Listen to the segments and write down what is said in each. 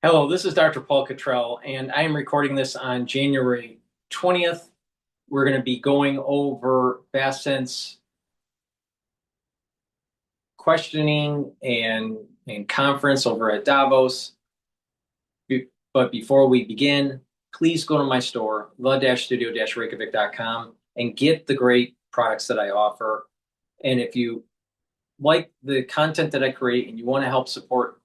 Hello, this is Dr. Paul Cottrell, and I am recording this on January 20th. We're going to be going over Bessent's questioning and conference over at Davos. But before we begin, please go to my store, the-studio-reykjavik.com, and get the great products that I offer. And if you like the content that I create and you want to help support,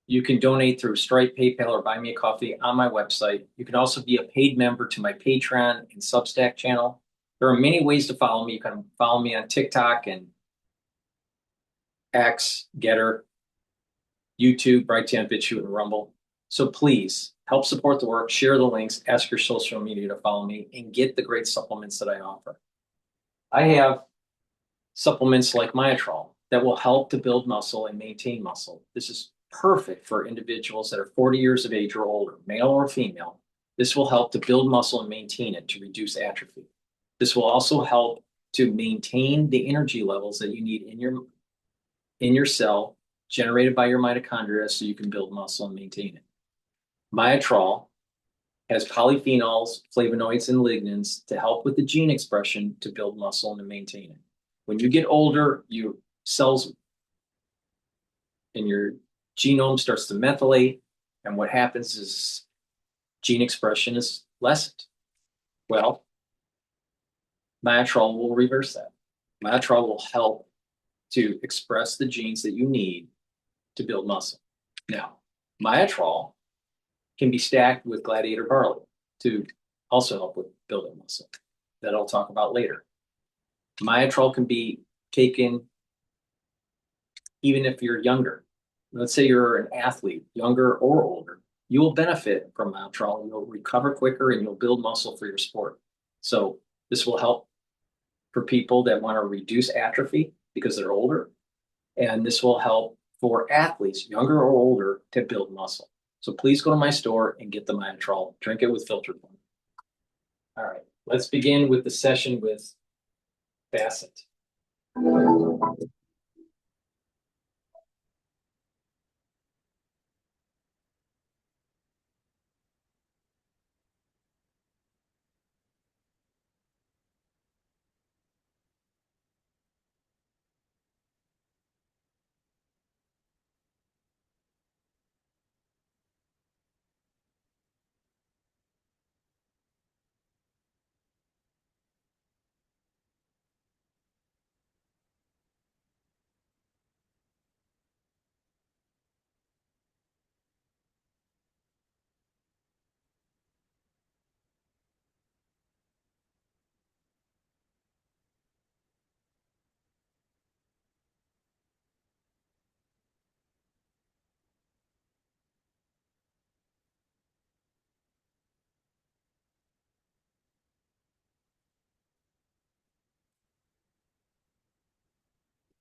you can donate through Stripe, PayPal, or Buy Me a Coffee on my website. You can also be a paid member to my Patreon and Substack channel. There are many ways to follow me. You can follow me on TikTok and X, GETTR, YouTube, Brighteon, Bitchute, and Rumble. So please help support the work, share the links, ask your social media to follow me, and get the great supplements that I offer. I have supplements like Myotrol that will help to build muscle and maintain muscle. This is perfect for individuals that are 40 years of age or older, male or female. This will help to build muscle and maintain it to reduce atrophy. This will also help to maintain the energy levels that you need in your cell generated by your mitochondria so you can build muscle and maintain it. Myotrol has polyphenols, flavonoids, and lignans to help with the gene expression to build muscle and to maintain it. When you get older, your cells in your genome starts to methylate, and what happens is gene expression is lessened. Well, Myotrol will reverse that. Myotrol will help to express the genes that you need to build muscle. Now, Myotrol can be stacked with gladiator barley to also help with building muscle. That I'll talk about later. Myotrol can be taken even if you're younger. Let's say you're an athlete, younger or older, you will benefit from Myotrol. You'll recover quicker and you'll build muscle for your sport. So this will help for people that want to reduce atrophy because they're older. And this will help for athletes, younger or older, to build muscle. So please go to my store and get the Myotrol. Drink it with filtered water. All right, let's begin with the session with Bessent.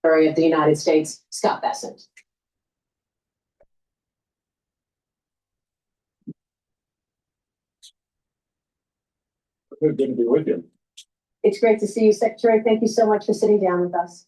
Of the United States, Scott Bessent. Good to be with you. It's great to see you, Secretary. Thank you so much for sitting down with us.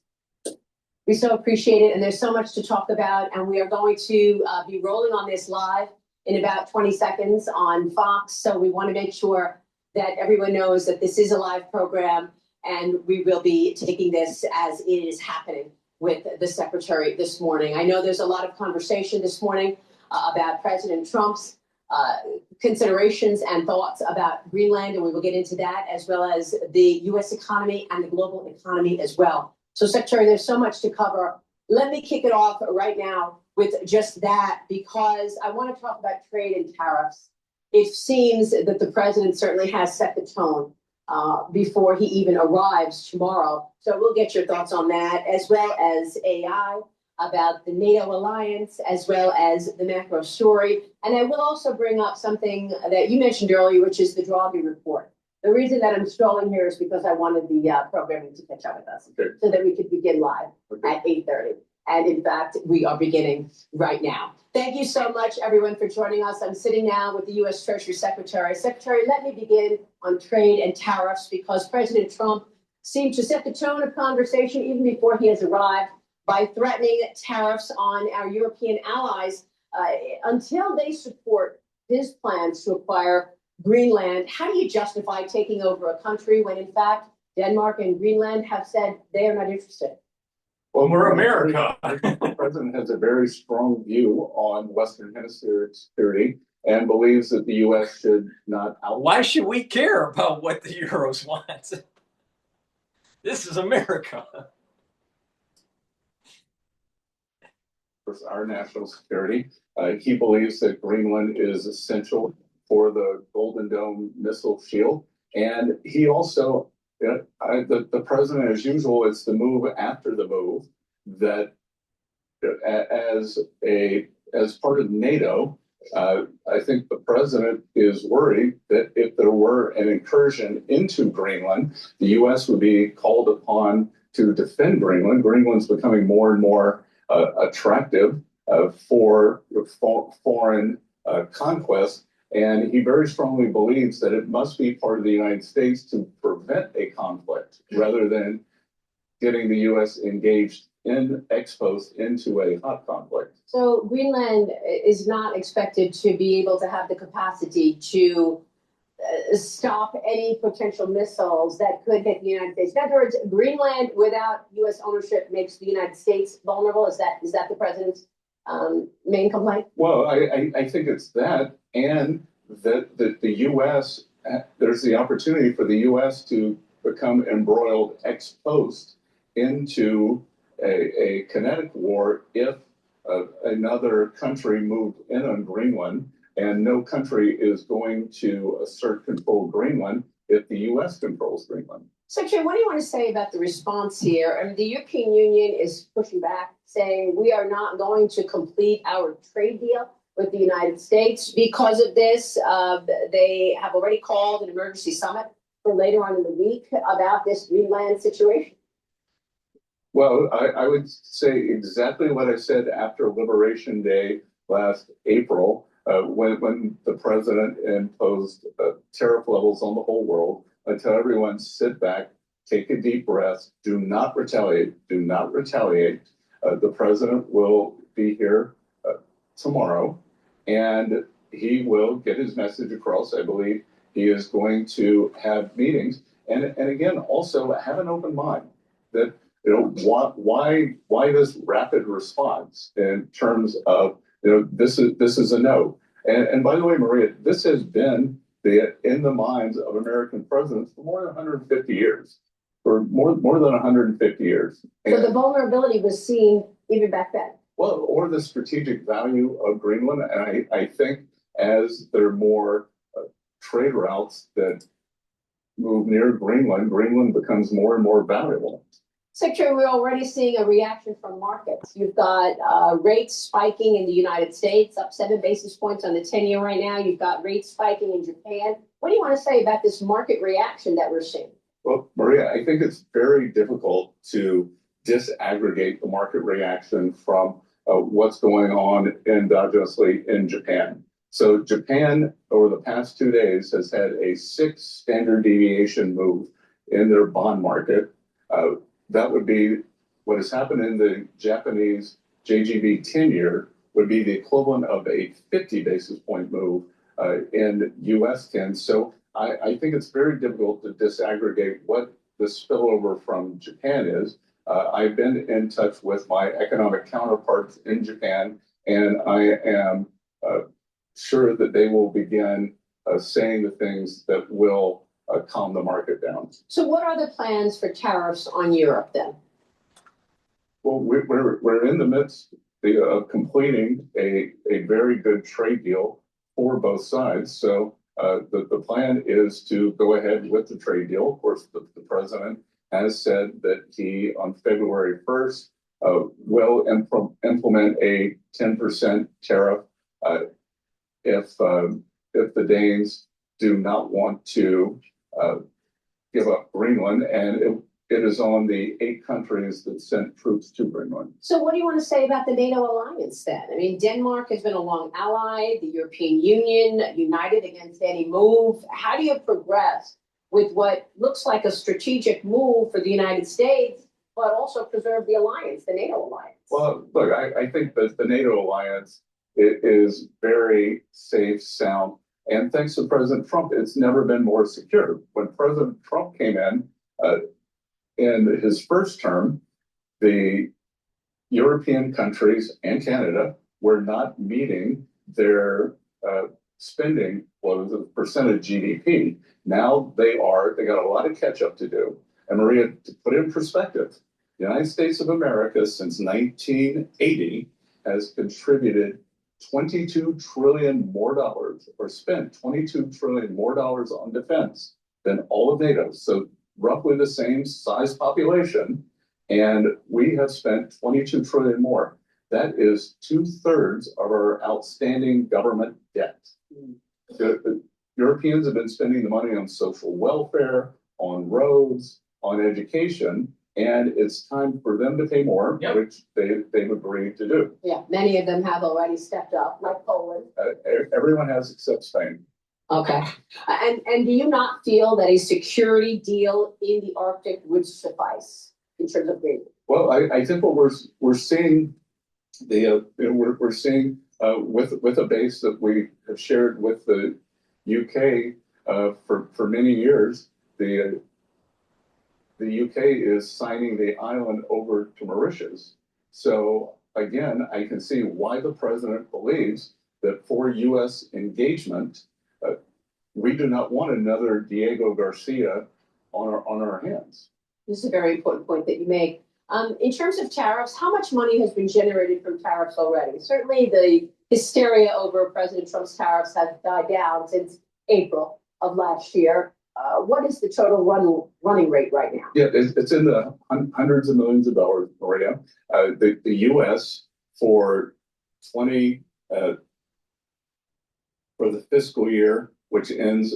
We so appreciate it, and there's so much to talk about, and we are going to be rolling on this live in about 20 seconds on Fox, so we want to make sure that everyone knows that this is a live program, and we will be taking this as it is happening with the Secretary this morning. I know there's a lot of conversation this morning about President Trump's considerations and thoughts about Greenland, and we will get into that, as well as the U.S. economy and the global economy as well. So, Secretary, there's so much to cover. Let me kick it off right now with just that, because I want to talk about trade and tariffs. It seems that the president certainly has set the tone before he even arrives tomorrow. So we'll get your thoughts on that, as well as AI, about the NATO alliance, as well as the macro story. And I will also bring up something that you mentioned earlier, which is the Draghi report. The reason that I'm strolling here is because I wanted the programming to catch up with us, so that we could begin live at 8:30. And in fact, we are beginning right now. Thank you so much, everyone, for joining us. I'm sitting now with the U.S. Treasury Secretary. Secretary, let me begin on trade and tariffs, because President Trump seemed to set the tone of conversation even before he has arrived by threatening tariffs on our European allies until they support his plans to acquire Greenland, how do you justify taking over a country when in fact Denmark and Greenland have said they are not interested? Well, We're America. The president has a very strong view on Western Hemisphere security and believes that the U.S. should not Why should we care about what the Euros want? This is America. our national security. He believes that Greenland is essential for the Golden Dome missile shield. And he also, the president, as usual, it's the move after the move that as part of NATO, I think the president is worried that if there were an incursion into Greenland, the U.S. would be called upon to defend Greenland. Greenland's becoming more and more attractive for foreign conquest. And he very strongly believes that it must be part of the United States to prevent a conflict rather than getting the U.S. engaged in exposed into a hot conflict. So Greenland is not expected to be able to have the capacity to stop any potential missiles that could hit the United States. In other words, Greenland without U.S. ownership makes the United States vulnerable. Is that the president's main complaint? Well, I think it's that, and that the U.S. there's the opportunity for the U.S. to become embroiled ex post into a kinetic war if another country moved in on Greenland, and no country is going to assert control of Greenland if the U.S. controls Greenland. Secretary, what do you want to say about the response here? I mean, the European Union is pushing back, saying we are not going to complete our trade deal with the United States because of this. They have already called an emergency summit for later on in the week about this Greenland situation. Well, I would say exactly what I said after Liberation Day last April, when the president imposed tariff levels on the whole world. I tell everyone, sit back, take a deep breath, do not retaliate, do not retaliate. The president will be here tomorrow, and he will get his message across. I believe he is going to have meetings, and again, also have an open mind that, why this rapid response in terms of, this is a no. And by the way, Maria, this has been in the minds of American presidents for more than 150 years, for more than 150 years. So the vulnerability was seen even back then. Well, or the strategic value of Greenland. And I think as there are more trade routes that move near Greenland, Greenland becomes more and more valuable. Secretary, we're already seeing a reaction from markets. You've got rates spiking in the United States, up 7 basis points on the 10-year right now. You've got rates spiking in Japan. What do you want to say about this market reaction that we're seeing? Well, Maria, I think it's very difficult to disaggregate the market reaction from what's going on endogenously in Japan. So Japan, over the past 2 days, has had a 6 standard deviation move in their bond market. That would be what has happened in the Japanese JGB 10-year would be the equivalent of a 50 basis point move in US 10. So I think it's very difficult to disaggregate what the spillover from Japan is. I've been in touch with my economic counterparts in Japan, and I am sure that they will begin saying the things that will calm the market down. So what are the plans for tariffs on Europe then? Well, we're in the midst of completing a very good trade deal for both sides. So the plan is to go ahead with the trade deal. Of course, the president has said that he, on February 1st, will implement a 10% tariff if the Danes do not want to give up Greenland, and it is on the 8 countries that sent troops to Greenland. So what do you want to say about the NATO alliance then? I mean, Denmark has been a long ally, the European Union united against any move. How do you progress with what looks like a strategic move for the United States, but also preserve the alliance, the NATO alliance? Well, look, I think that the NATO alliance it is very safe, sound. And thanks to President Trump, it's never been more secure. When President Trump came in his first term, the European countries and Canada were not meeting their spending was a percent of GDP. Now they are. They got a lot of catch up to do. And Maria, to put it in perspective, the United States of America since 1980 has contributed 22 trillion more dollars, or spent 22 trillion more dollars on defense than all of NATO. So roughly the same size population, and we have spent 22 trillion more. That is 2/3 of our outstanding government debt. The Europeans have been spending the money on social welfare, on roads, on education, and it's time for them to pay more, Yep. which they've agreed to do. Yeah, many of them have already stepped up, like Poland. Everyone has except Spain. Okay. And do you not feel that a security deal in the Arctic would suffice in terms of Greenland? Well, I think what we're seeing we're seeing with a base that we have shared with the UK for many years. The UK is signing the island over to Mauritius. So again, I can see why the president believes that for U.S. engagement, we do not want another Diego Garcia on our hands. This is a very important point that you make. In terms of tariffs, how much money has been generated from tariffs already? Certainly the hysteria over President Trump's tariffs has died down since April of last year. What is the total running rate right now? Yeah, it's in the hundreds of millions of dollars, Maria. The U.S. for the fiscal year, which ends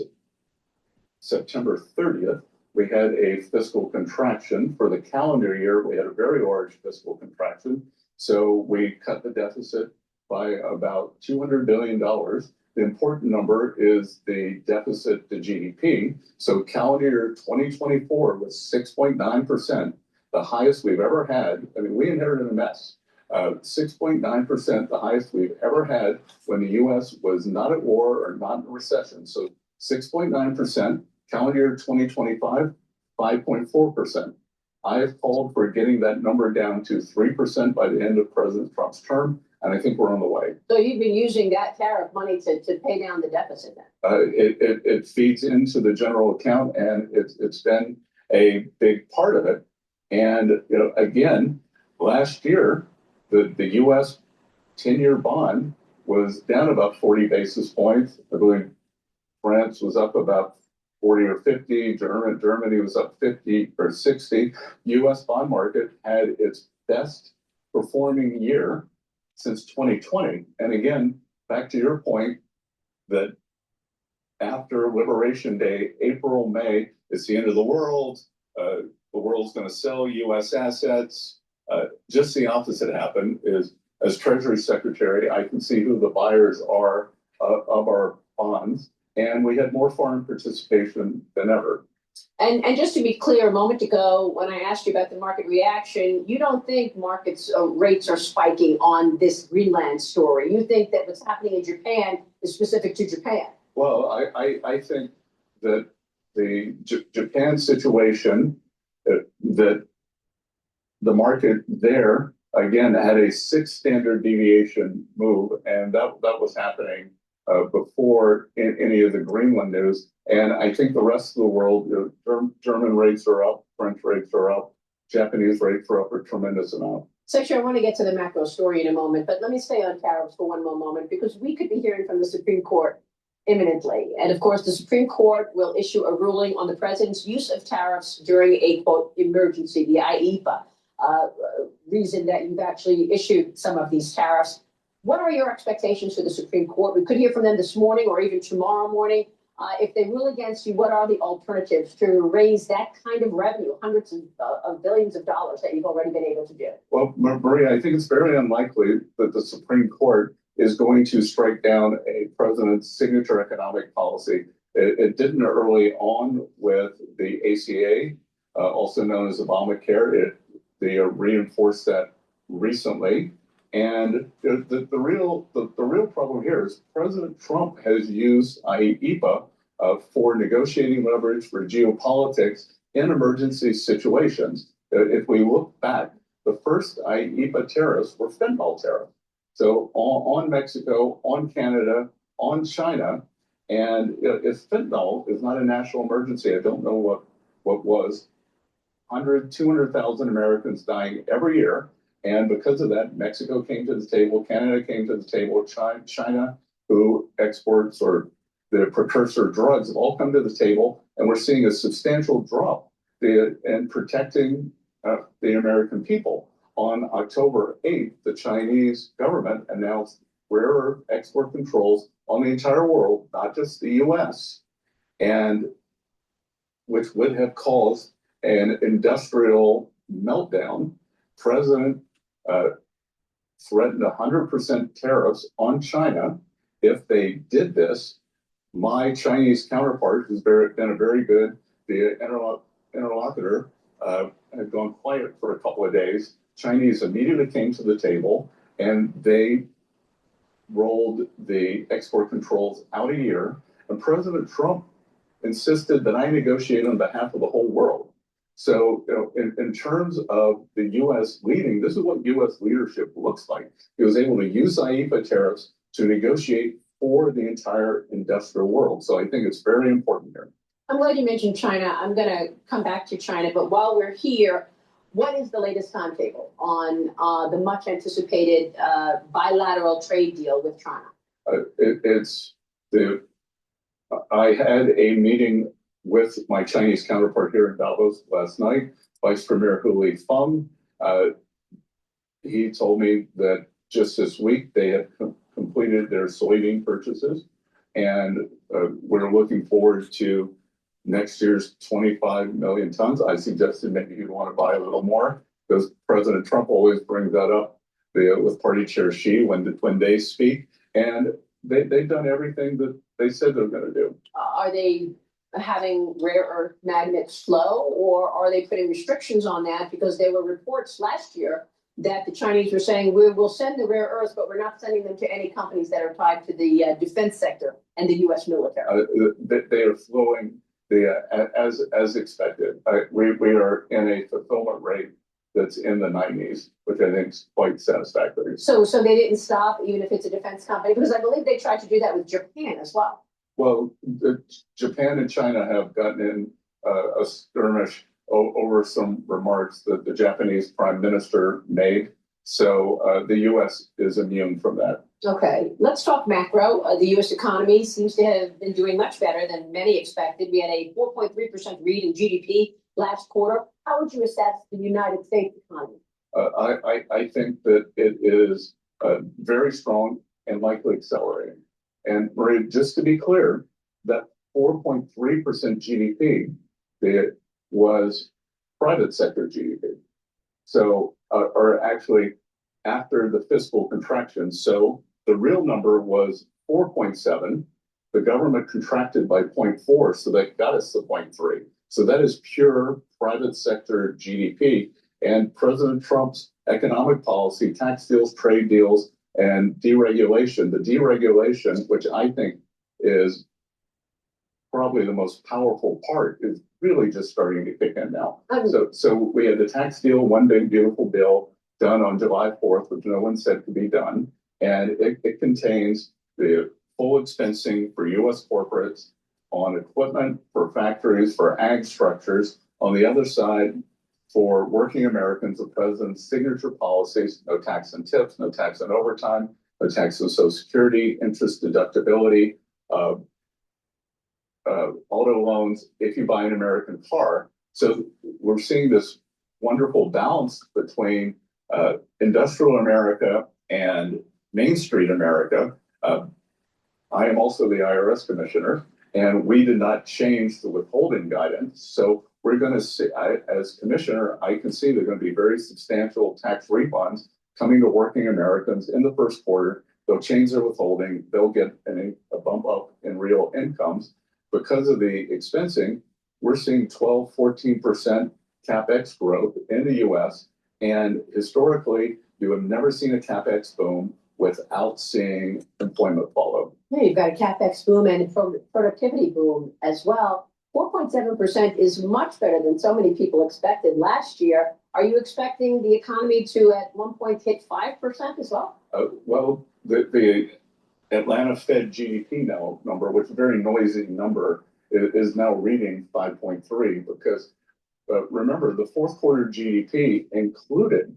September 30th, we had a fiscal contraction. For the calendar year, we had a very large fiscal contraction. So we cut the deficit by about $200 billion. The important number is the deficit to GDP. So calendar year 2024 was 6.9%, the highest we've ever had. I mean, we inherited a mess. 6.9%, the highest we've ever had when the U.S. was not at war or not in a recession. So 6.9%, calendar year 2025, 5.4%. I have called for getting that number down to 3% by the end of President Trump's term, and I think we're on the way. So you've been using that tariff money to pay down the deficit then? It feeds into the general account, and it's been a big part of it. And again, last year, the U.S. 10-year bond was down about 40 basis points. I believe France was up about 40 or 50. Germany was up 50 or 60. U.S. bond market had its best performing year since 2020. And again, back to your point that after Liberation Day, April, May, it's the end of the world. The world's going to sell U.S. assets. Just the opposite happened. Is as Treasury Secretary, I can see who the buyers are of our bonds. And we had more foreign participation than ever. And just to be clear, a moment ago, when I asked you about the market reaction, you don't think markets rates are spiking on this Greenland story. You think that what's happening in Japan is specific to Japan. Well, I think that the Japan situation, that the market there, again, had a 6 standard deviation move, and that was happening before any of the Greenland news. And I think the rest of the world, German rates are up, French rates are up, Japanese rates are up a tremendous amount. Secretary, I want to get to the macro story in a moment, but let me stay on tariffs for one more moment, because we could be hearing from the Supreme Court imminently. And of course, the Supreme Court will issue a ruling on the president's use of tariffs during a, quote, emergency, the IEPA reason that you've actually issued some of these tariffs. What are your expectations for the Supreme Court? We could hear from them this morning or even tomorrow morning. If they rule against you, what are the alternatives to raise that kind of revenue, hundreds of billions of dollars that you've already been able to do? Well, Maria, I think it's very unlikely that the Supreme Court is going to strike down a president's signature economic policy. It didn't early on with the ACA, also known as Obamacare. They reinforced that recently. And the real problem here is President Trump has used IEEPA for negotiating leverage for geopolitics in emergency situations. If we look back, the first IEEPA tariffs were fentanyl tariffs. So on Mexico, on Canada, on China, and if fentanyl is not a national emergency, I don't know what was. 200,000 Americans dying every year. And because of that, Mexico came to the table, Canada came to the table, China, who exports or the precursor drugs, have all come to the table. And we're seeing a substantial drop in protecting the American people. On October 8th, the Chinese government announced rare earth export controls on the entire world, not just the US, and which would have caused an industrial meltdown. President threatened 100% tariffs on China if they did this. My Chinese counterpart, who's been a very good interlocutor, had gone quiet for a couple of days. Chinese immediately came to the table and they rolled the export controls out a year. And President Trump insisted that I negotiate on behalf of the whole world. So, in terms of the U.S. leading, this is what U.S. leadership looks like. He was able to use IEEPA tariffs to negotiate for the entire industrial world. So I think it's very important here. I'm glad you mentioned China. I'm going to come back to China, but while we're here, what is the latest timetable on the much anticipated bilateral trade deal with China? I had a meeting with my Chinese counterpart here in Davos last night, Vice Premier Hu Feng. He told me that just this week they have completed their soybean purchases, and we're looking forward to next year's 25 million tons. I suggested maybe you'd want to buy a little more because President Trump always brings that up with Party Chair Xi when they speak, and they've done everything that they said they're going to do. Are they having rare earth magnets flow, or are they putting restrictions on that? Because there were reports last year that the Chinese were saying, we will send the rare earths, but we're not sending them to any companies that are tied to the defense sector and the U.S. military. They are flowing as expected. We are in a fulfillment rate that's in the 90s, which I think is quite satisfactory. So they didn't stop, even if it's a defense company, because I believe they tried to do that with Japan as well. Well, Japan and China have gotten in a skirmish over some remarks that the Japanese prime minister made. So the U.S. is immune from that. Okay, let's talk macro. The U.S. economy seems to have been doing much better than many expected. We had a 4.3% read in GDP last quarter. How would you assess the United States economy? I think that it is very strong and likely accelerating. And Maria, just to be clear, that 4.3% GDP that was private sector GDP. So, or actually after the fiscal contraction. So the real number was 4.7. The government contracted by 0.4, so that got us to 0.3. So that is pure private sector GDP. And President Trump's economic policy, tax deals, trade deals, and deregulation, the deregulation, which I think is probably the most powerful part, is really just starting to kick in now. So we had the tax deal, one big beautiful bill done on July 4th, which no one said could be done. And it contains the full expensing for U.S. corporates on equipment, for factories, for ag structures. On the other side, for working Americans, the president's signature policies: no tax on tips, no tax on overtime, no tax on Social Security, interest deductibility, auto loans if you buy an American car. So we're seeing this wonderful balance between industrial America and Main Street America. I am also the IRS commissioner, and we did not change the withholding guidance. So we're going to see, as commissioner, I can see there are going to be very substantial tax refunds coming to working Americans in the first quarter. They'll change their withholding. They'll get a bump up in real incomes. Because of the expensing, we're seeing 12, 14% CapEx growth in the U.S. And historically, you have never seen a CapEx boom without seeing employment follow. Yeah, you've got a CapEx boom and a productivity boom as well. 4.7% is much better than so many people expected last year. Are you expecting the economy to at one point hit 5% as well? Well, the Atlanta Fed GDP number, which is a very noisy number, is now reading 5.3 because remember the fourth quarter GDP included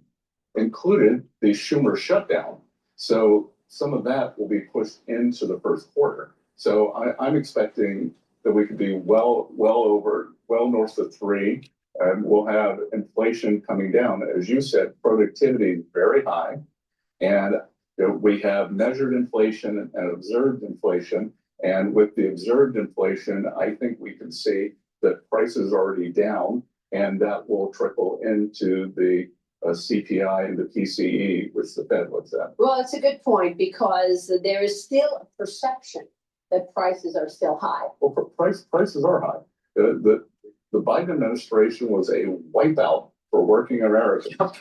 the Schumer shutdown. So some of that will be pushed into the first quarter. So I'm expecting that we could be well north of 3. And we'll have inflation coming down. As you said, productivity is very high. And we have measured inflation and observed inflation. And with the observed inflation, I think we can see that prices are already down, and that will trickle into the CPI and the PCE, which the Fed looks at. Well, it's a good point because there is still a perception that prices are still high. Well, prices are high. The Biden administration was a wipeout for working Americans. Yep.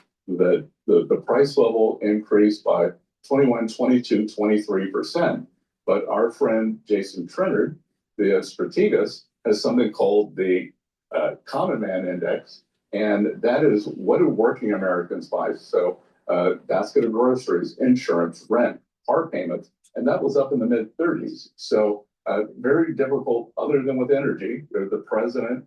The price level increased by 21, 22, 23%. But our friend Jason Trennard, the strategist, has something called the Common Man Index. And that is what do working Americans buy? So basket of groceries, insurance, rent, car payments, and that was up in the mid 30s. So very difficult, other than with energy. The president,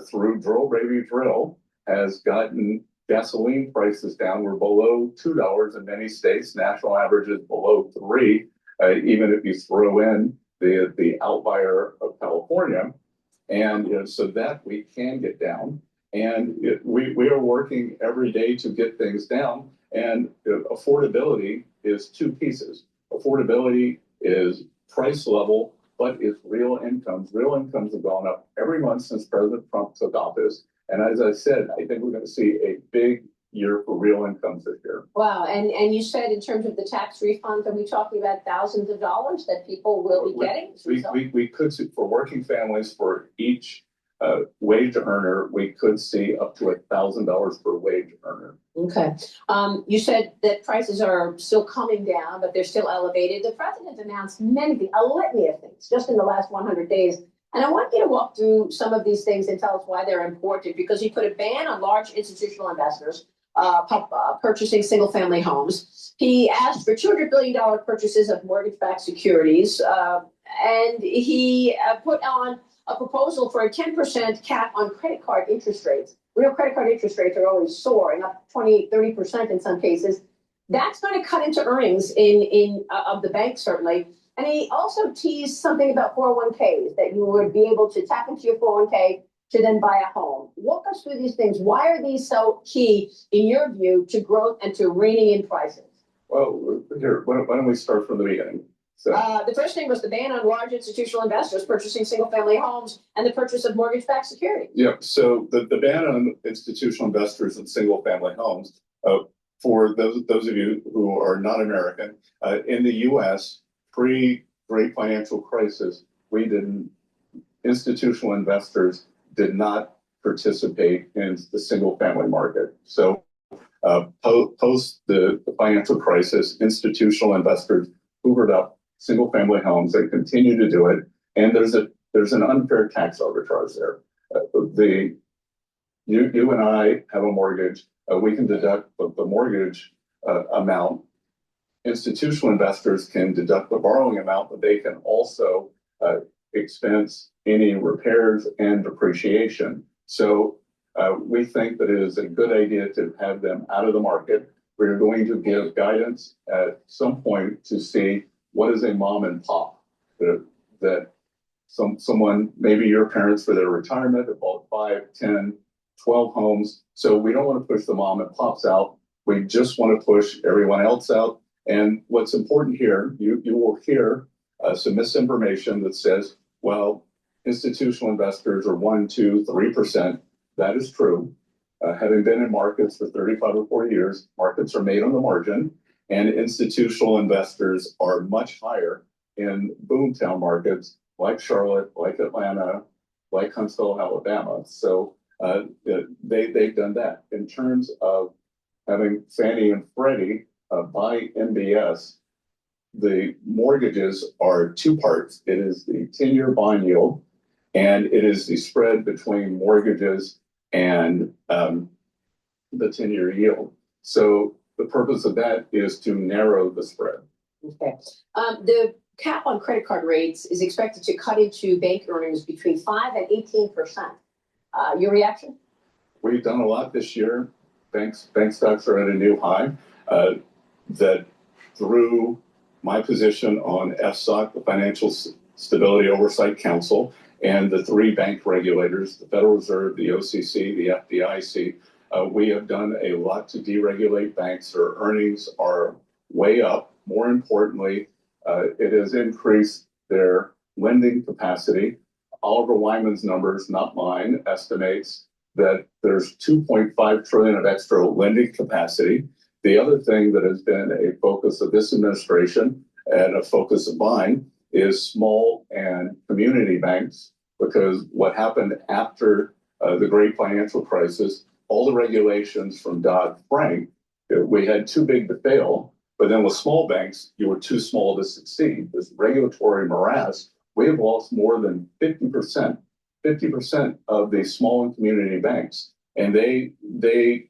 through drill, baby, drill, has gotten gasoline prices down. We're below $2 in many states. National average is below 3, even if you throw in the outlier of California. And so that we can get down. And we are working every day to get things down. And affordability is two pieces. Affordability is price level, but it's real incomes. Real incomes have gone up every month since President Trump took office. And as I said, I think we're going to see a big year for real incomes this year. Wow. And you said in terms of the tax refunds, are we talking about thousands of dollars that people will be getting? We could see for working families, for each wage earner, we could see up to $1,000 per wage earner. Okay. You said that prices are still coming down, but they're still elevated. The president announced many things, a litany of things, just in the last 100 days. And I want you to walk through some of these things and tell us why they're important, because he put a ban on large institutional investors purchasing single-family homes. He asked for $200 billion purchases of mortgage-backed securities, and he put on a proposal for a 10% cap on credit card interest rates. We know credit card interest rates are always soaring, up 20, 30% in some cases. That's going to cut into earnings of the bank, certainly. And he also teased something about 401ks, that you would be able to tap into your 401k to then buy a home. Walk us through these things. Why are these so key, in your view, to growth and to reining in prices? Well, here, why don't we start from the beginning? So, the first thing was the ban on large institutional investors purchasing single-family homes and the purchase of mortgage-backed securities. Yeah, so the ban on institutional investors in single-family homes, for those of you who are not American, in the U.S., pre-Great Financial Crisis, institutional investors did not participate in the single-family market. So post the financial crisis, institutional investors hoovered up single-family homes and continue to do it. And there's an unfair tax arbitrage there. You and I have a mortgage. We can deduct the mortgage amount. Institutional investors can deduct the borrowing amount, but they can also expense any repairs and depreciation. So we think that it is a good idea to have them out of the market. We're going to give guidance at some point to see what is a mom and pop that someone, maybe your parents for their retirement, have bought 5, 10, 12 homes. So we don't want to push the mom and pops out. We just want to push everyone else out. And what's important here, you will hear some misinformation that says, well, institutional investors are 1, 2, 3%. That is true. Having been in markets for 35 or 40 years, markets are made on the margin, and institutional investors are much higher in boomtown markets like Charlotte, like Atlanta, like Huntsville, Alabama. So they've done that. In terms of having Fannie and Freddie buy MBS, the mortgages are two parts. It is the 10-year bond yield, and it is the spread between mortgages and the 10-year yield. So the purpose of that is to narrow the spread. Okay. The cap on credit card rates is expected to cut into bank earnings between 5 and 18%. Your reaction? We've done a lot this year. Bank stocks are at a new high. That through my position on FSOC, the Financial Stability Oversight Council, and the three bank regulators, the Federal Reserve, the OCC, the FDIC, we have done a lot to deregulate banks. Their earnings are way up. More importantly, it has increased their lending capacity. Oliver Wyman's numbers, not mine, estimates that there's 2.5 trillion of extra lending capacity. The other thing that has been a focus of this administration and a focus of mine is small and community banks, because what happened after the great financial crisis, all the regulations from Dodd-Frank, we had too big to fail, but then with small banks, you were too small to succeed. This regulatory morass, we have lost more than 50% of the small and community banks, and they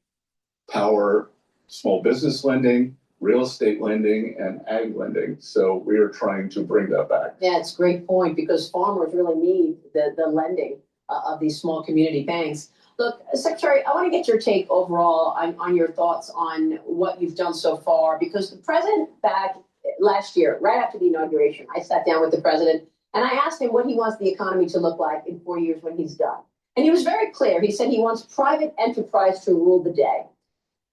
power small business lending, real estate lending, and ag lending. So we are trying to bring that back. Yeah, it's a great point, because farmers really need the lending of these small community banks. Look, Secretary, I want to get your take overall on your thoughts on what you've done so far, because the president back last year, right after the inauguration, I sat down with the president and I asked him what he wants the economy to look like in 4 years when he's done. And he was very clear. He said he wants private enterprise to rule the day.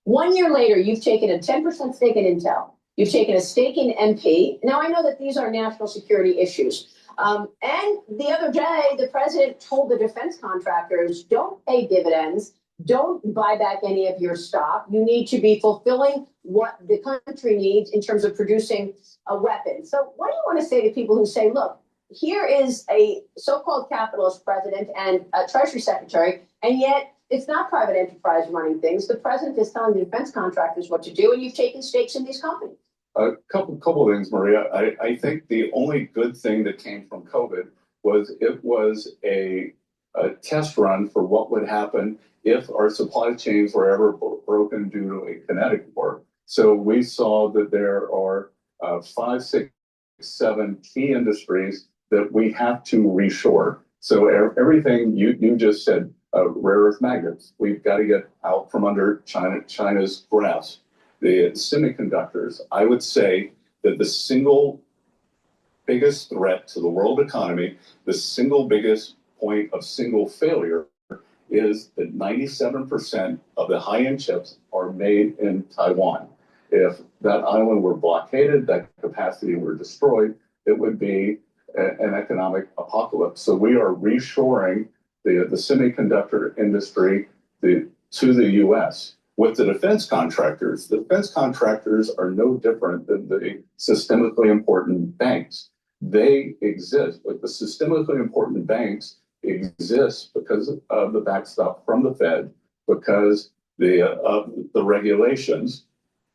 1 year later, you've taken a 10% stake in Intel. You've taken a stake in MP. Now, I know that these are national security issues. And the other day, the president told the defense contractors, don't pay dividends, don't buy back any of your stock. You need to be fulfilling what the country needs in terms of producing a weapon. So what do you want to say to people who say, look, here is a so-called capitalist president and a Treasury secretary, and yet it's not private enterprise running things. The president is telling the defense contractors what to do, and you've taken stakes in these companies. A couple of things, Maria. I think the only good thing that came from COVID was it was a test run for what would happen if our supply chains were ever broken due to a kinetic war. So we saw that there are 5, 6, 7 key industries that we have to reshore. So everything you just said, rare earth magnets, we've got to get out from under China's grasp. The semiconductors, I would say that the single biggest threat to the world economy, the single biggest point of single failure, is that 97% of the high-end chips are made in Taiwan. If that island were blockaded, that capacity were destroyed, it would be an economic apocalypse. So we are reshoring the semiconductor industry to the U.S. With the defense contractors are no different than the systemically important banks. They exist, but the systemically important banks exist because of the backstop from the Fed, because of the regulations,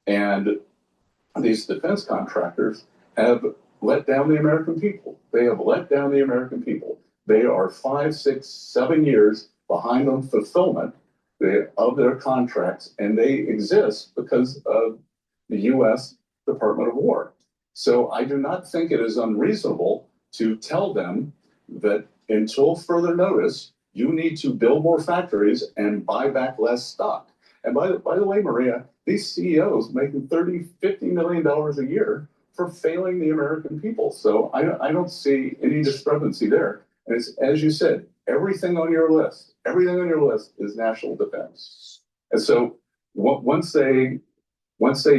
and these defense contractors have let down the American people. They have let down the American people. They are 5, 6, 7 years behind on fulfillment of their contracts, and they exist because of the U.S. Department of War. So I do not think it is unreasonable to tell them that until further notice, you need to build more factories and buy back less stock. And by the way, Maria, these CEOs making $30, $50 million a year for failing the American people. So I don't see any discrepancy there. And it's, as you said, everything on your list is national defense. And so once they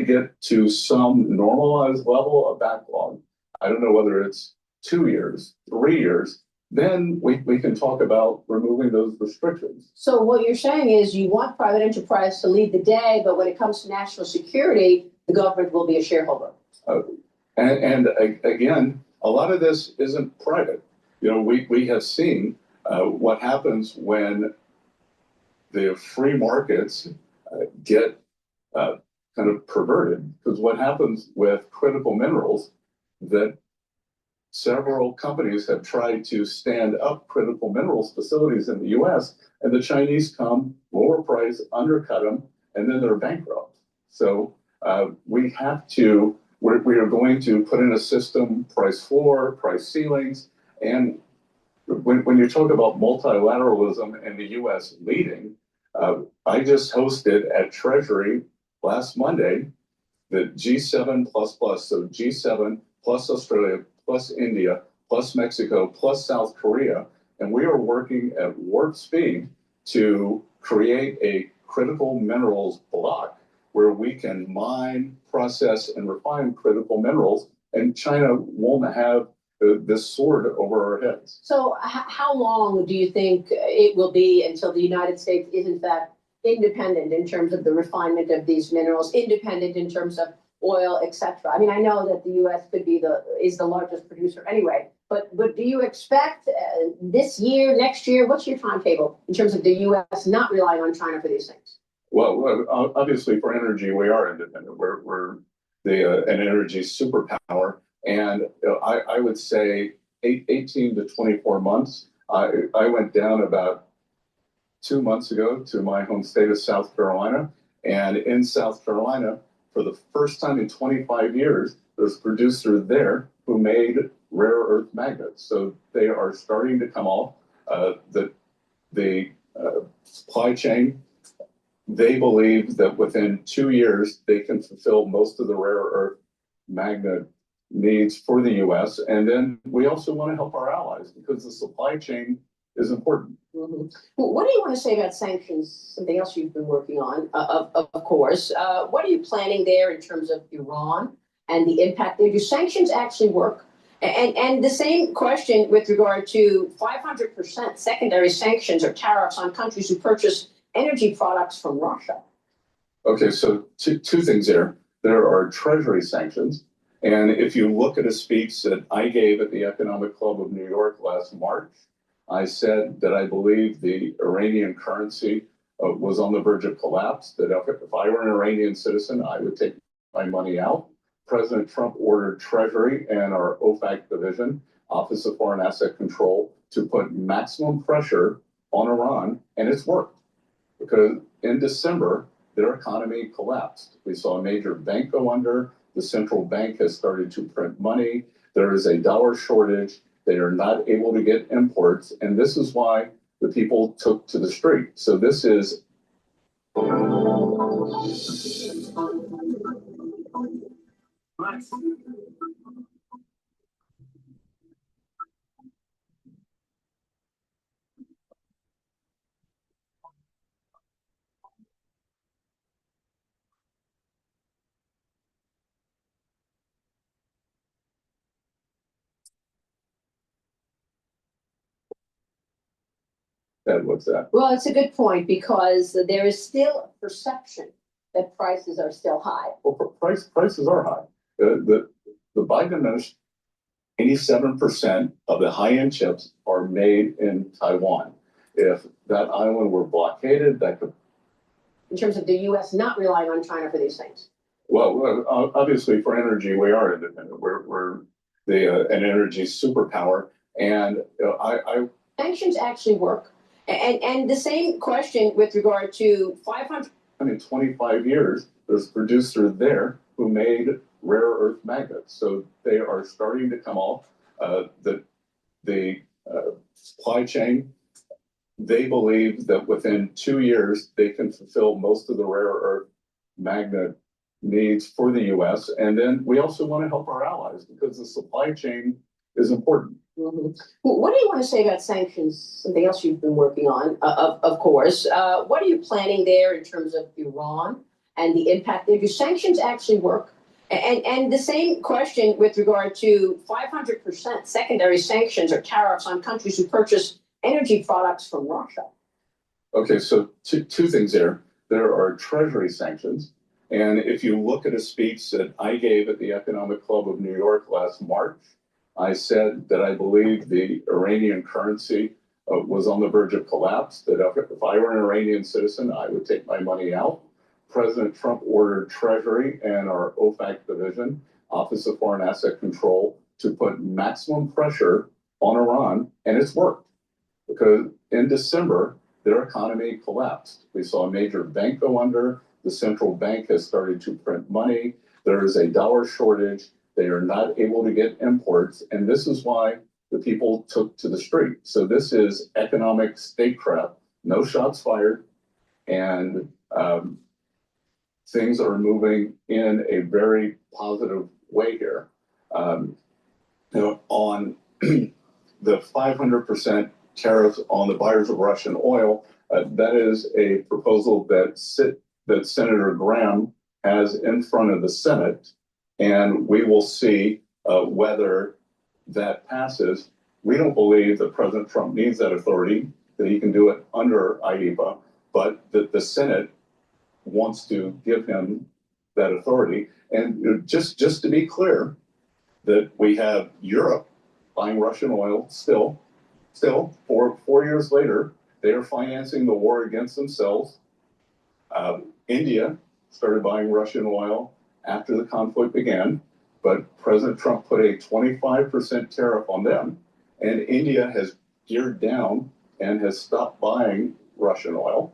get to some normalized level of backlog, I don't know whether it's 2 years, 3 years, then we can talk about removing those restrictions. So what you're saying is you want private enterprise to lead the day, but when it comes to national security, the government will be a shareholder. And again, a lot of this isn't private. You know, we have seen what happens when the free markets get kind of perverted, because what happens with critical minerals that several companies have tried to stand up critical minerals facilities in the US, and the Chinese come, lower price, undercut them, and then they're bankrupt. So we are going to put in a system, price floor, price ceilings, and when you talk about multilateralism and the US leading, I just hosted at Treasury last Monday the G7 plus, so G7 plus Australia, plus India, plus Mexico, plus South Korea, and we are working at warp speed to create a critical minerals block where we can mine, process, and refine critical minerals, and China won't have this sword over our heads. So how long do you think it will be until the United States is in fact independent in terms of the refinement of these minerals, independent in terms of oil, etc.? I mean, I know that the U.S. is the largest producer anyway, but do you expect this year, next year? What's your timetable in terms of the U.S. not relying on China for these things? Well, obviously for energy, we are independent. We're an energy superpower, and I would say 18 to 24 months. I went down about 2 months ago to my home state of South Carolina, and in South Carolina, for the first time in 25 years, there's a producer there who made rare earth magnets. So they are starting to come off the supply chain. They believe that within 2 years, they can fulfill most of the rare earth magnet needs for the US. And then we also want to help our allies because the supply chain is important. Mm-hmm. Well, what do you want to say about sanctions? Something else you've been working on, of course. What are you planning there in terms of Iran and the impact there? Do sanctions actually work? And the same question with regard to 500% secondary sanctions or tariffs on countries who purchase energy products from Russia. Okay, so two things there. There are Treasury sanctions. And if you look at a speech that I gave at the Economic Club of New York last March, I said that I believe the Iranian currency was on the verge of collapse, that if I were an Iranian citizen, I would take my money out. President Trump ordered Treasury and our OFAC division, Office of Foreign Asset Control, to put maximum pressure on Iran, and it's worked. Because in December, their economy collapsed. We saw a major bank go under. The central bank has started to print money. There is a dollar shortage. They are not able to get imports. And this is why the people took to the street. So this is. What's that? Well, it's a good point because there is still a perception that prices are still high. Well, prices are high. The Biden administration, 87% of the high-end chips are made in Taiwan. If that island were blockaded, that could. In terms of the U.S. not relying on China for these things. Well, obviously for energy, we are independent. We're an energy superpower, and sanctions actually work. And the same question with regard to 500. In 25 years, there's a producer there who made rare earth magnets. So they are starting to come off the supply chain. They believe that within 2 years, they can fulfill most of the rare earth magnet needs for the US. And then we also want to help our allies because the supply chain is important. Mm-hmm. Well, what do you want to say about sanctions? Something else you've been working on, of course. What are you planning there in terms of Iran and the impact there? Do sanctions actually work? And the same question with regard to 500% secondary sanctions or tariffs on countries who purchase energy products from Russia. Okay, so two things there. There are Treasury sanctions. And if you look at a speech that I gave at the Economic Club of New York last March, I said that I believe the Iranian currency was on the verge of collapse, that if I were an Iranian citizen, I would take my money out. President Trump ordered Treasury and our OFAC division, Office of Foreign Asset Control, to put maximum pressure on Iran, and it's worked. Because in December, their economy collapsed. We saw a major bank go under. The central bank has started to print money. There is a dollar shortage. They are not able to get imports. And this is why the people took to the street. So this is economic statecraft. No shots fired. And things are moving in a very positive way here. On the 500% tariffs on the buyers of Russian oil, that is a proposal that Senator Graham has in front of the Senate, and we will see whether that passes. We don't believe that President Trump needs that authority, that he can do it under IEPA, but that the Senate wants to give him that authority. And just to be clear, that we have Europe buying Russian oil still 4 years later, they are financing the war against themselves. India started buying Russian oil after the conflict began, but President Trump put a 25% tariff on them, and India has geared down and has stopped buying Russian oil.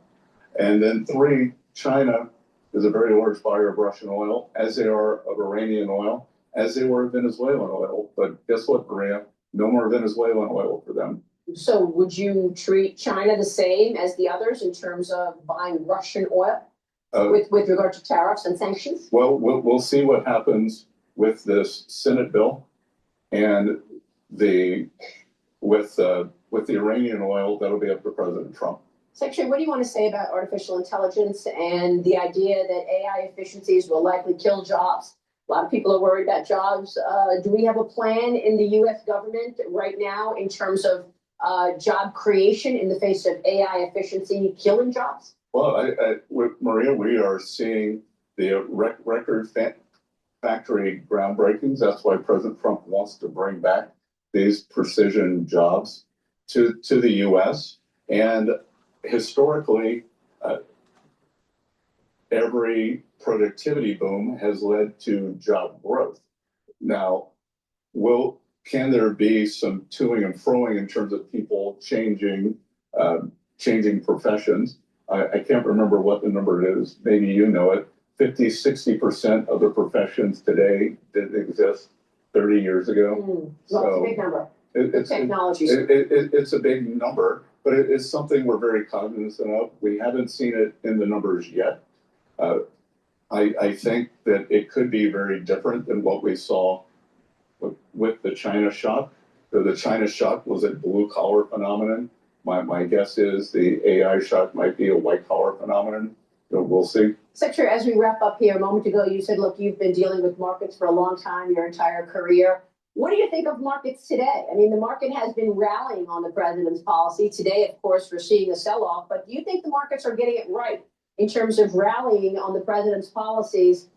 And then 3, China is a very large buyer of Russian oil, as they are of Iranian oil, as they were of Venezuelan oil. But guess what, Maria? No more Venezuelan oil for them. So would you treat China the same as the others in terms of buying Russian oil with regard to tariffs and sanctions? Well, we'll see what happens with this Senate bill and with the Iranian oil. That'll be up to President Trump. Secretary, what do you want to say about artificial intelligence and the idea that AI efficiencies will likely kill jobs? A lot of people are worried about jobs. Do we have a plan in the U.S. government right now in terms of job creation in the face of AI efficiency killing jobs? Well, Maria, we are seeing the record factory groundbreakings. That's why President Trump wants to bring back these precision jobs to the U.S. And historically, every productivity boom has led to job growth. Now, can there be some toing and froing in terms of people changing professions? I can't remember what the number is. Maybe you know it. 50-60% of the professions today didn't exist 30 years ago. Well, it's a big number. It's a big number, but it's something we're very cognizant of. We haven't seen it in the numbers yet. I think that it could be very different than what we saw with the China shock. The China shock was a blue-collar phenomenon. My guess is the AI shock might be a white-collar phenomenon. We'll see. Secretary, as we wrap up here, a moment ago, you said, look, you've been dealing with markets for a long time, your entire career. What do you think of markets today? I mean, the market has been rallying on the president's policy. Today, of course, we're seeing a sell-off, but do you think the markets are getting it right in terms of rallying on the president's policies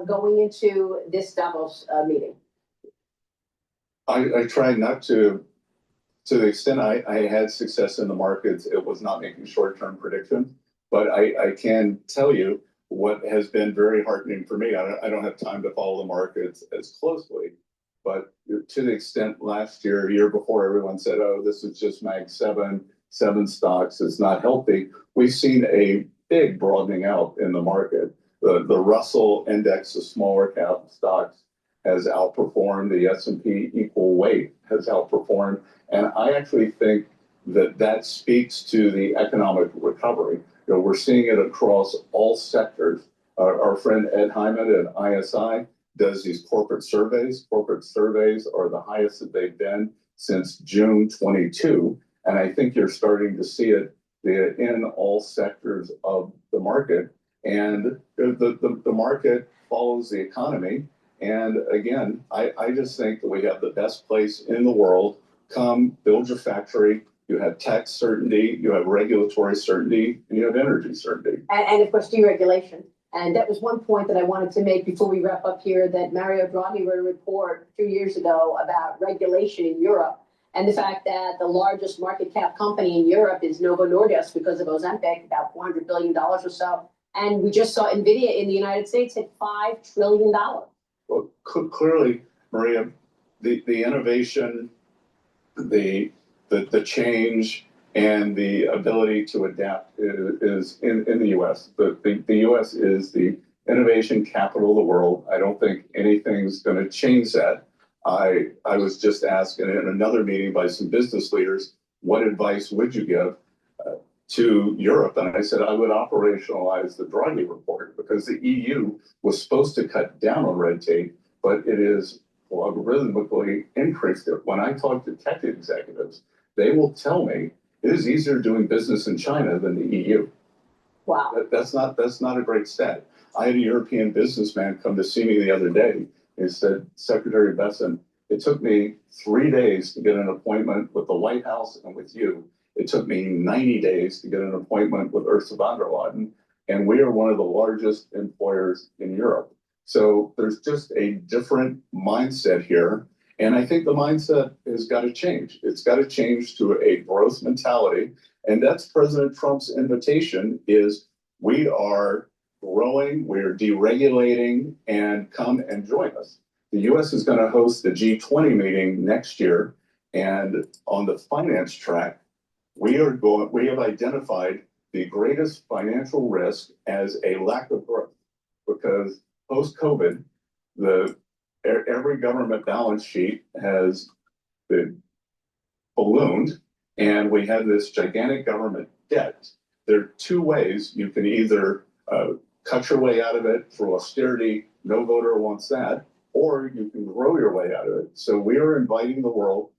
going into this Davos meeting? I try not to the extent I had success in the markets, it was not making short-term predictions. But I can tell you what has been very heartening for me. I don't have time to follow the markets as closely, but to the extent last year before, everyone said, oh, this is just Mag 7 stocks, it's not healthy. We've seen a big broadening out in the market. The Russell index of smaller cap stocks has outperformed. The S&P equal weight has outperformed. And I actually think that speaks to the economic recovery. We're seeing it across all sectors. Our friend Ed Hyman at ISI does these corporate surveys. Corporate surveys are the highest that they've been since June 22. And I think you're starting to see it in all sectors of the market. And the market follows the economy. And again, I just think that we have the best place in the world. Come build your factory. You have tax certainty, you have regulatory certainty, and you have energy certainty. And of course, deregulation. And that was one point that I wanted to make before we wrap up here, that Mario Draghi wrote a report 2 years ago about regulation in Europe and the fact that the largest market cap company in Europe is Novo Nordisk because of Ozempic, about $400 billion or so. And we just saw NVIDIA in the United States hit $5 trillion. Well, clearly, Maria, the innovation, the change, and the ability to adapt is in the U.S. The U.S. is the innovation capital of the world. I don't think anything's going to change that. I was just asked in another meeting by some business leaders, what advice would you give to Europe? And I said I would operationalize the Draghi report, because the EU was supposed to cut down on red tape, but it is logarithmically increased it. When I talk to tech executives, they will tell me it is easier doing business in China than the EU. Wow. That's not a great stat. I had a European businessman come to see me the other day. He said, Secretary Bessent, it took me 3 days to get an appointment with the White House and with you. It took me 90 days to get an appointment with Ursula von der Leyen, and we are one of the largest employers in Europe. So there's just a different mindset here. And I think the mindset has got to change. It's got to change to a growth mentality. And that's President Trump's invitation is we are growing, we're deregulating, and come and join us. The U.S. is going to host the G20 meeting next year. And on the finance track, we have identified the greatest financial risk as a lack of growth, because post-COVID, every government balance sheet has been ballooned, and we have this gigantic government debt. There are two ways you can either cut your way out of it through austerity, no voter wants that, or you can grow your way out of it. So we are inviting the world,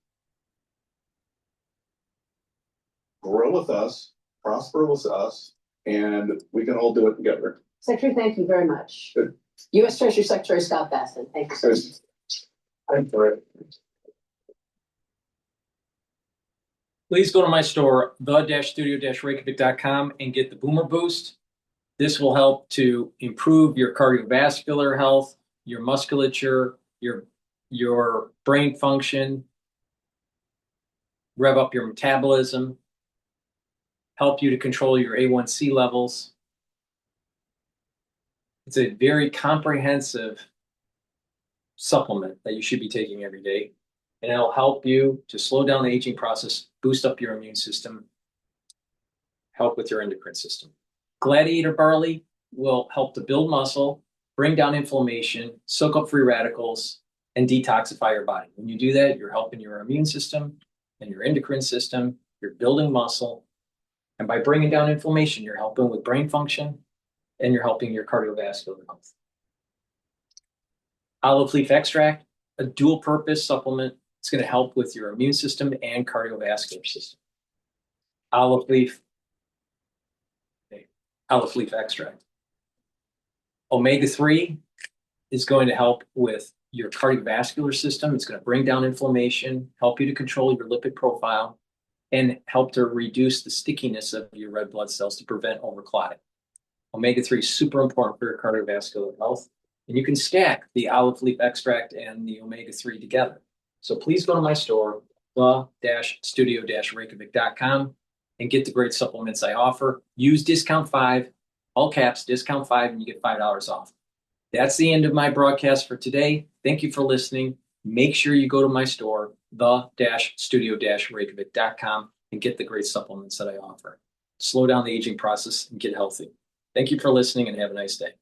grow with us, prosper with us, and we can all do it together. Secretary, thank you very much. Good. U.S. Treasury Secretary Scott Bessent, thank you so much. Thank you. Please go to my store, the-studio-reykjavik.com, and get the Boomer Boost. This will help to improve your cardiovascular health, your musculature, your brain function, rev up your metabolism, help you to control your A1C levels. It's a very comprehensive supplement that you should be taking every day, and it'll help you to slow down the aging process, boost up your immune system, help with your endocrine system. Gladiator barley will help to build muscle, bring down inflammation, soak up free radicals, and detoxify your body. When you do that, you're helping your immune system and your endocrine system, you're building muscle, and by bringing down inflammation, you're helping with brain function, and you're helping your cardiovascular health. Olive leaf extract, a dual purpose supplement. It's going to help with your immune system and cardiovascular system. Olive leaf extract. Omega-3 is going to help with your cardiovascular system. It's going to bring down inflammation, help you to control your lipid profile, and help to reduce the stickiness of your red blood cells to prevent overclotting. Omega-3 is super important for your cardiovascular health, and you can stack the olive leaf extract and the omega-3 together. So please go to my store, the-studio-reykjavik.com, and get the great supplements I offer. Use discount 5, all caps, discount 5, and you get $5 off. That's the end of my broadcast for today. Thank you for listening. Make sure you go to my store, the-studio-reykjavik.com, and get the great supplements that I offer. Slow down the aging process and get healthy. Thank you for listening, and have a nice day.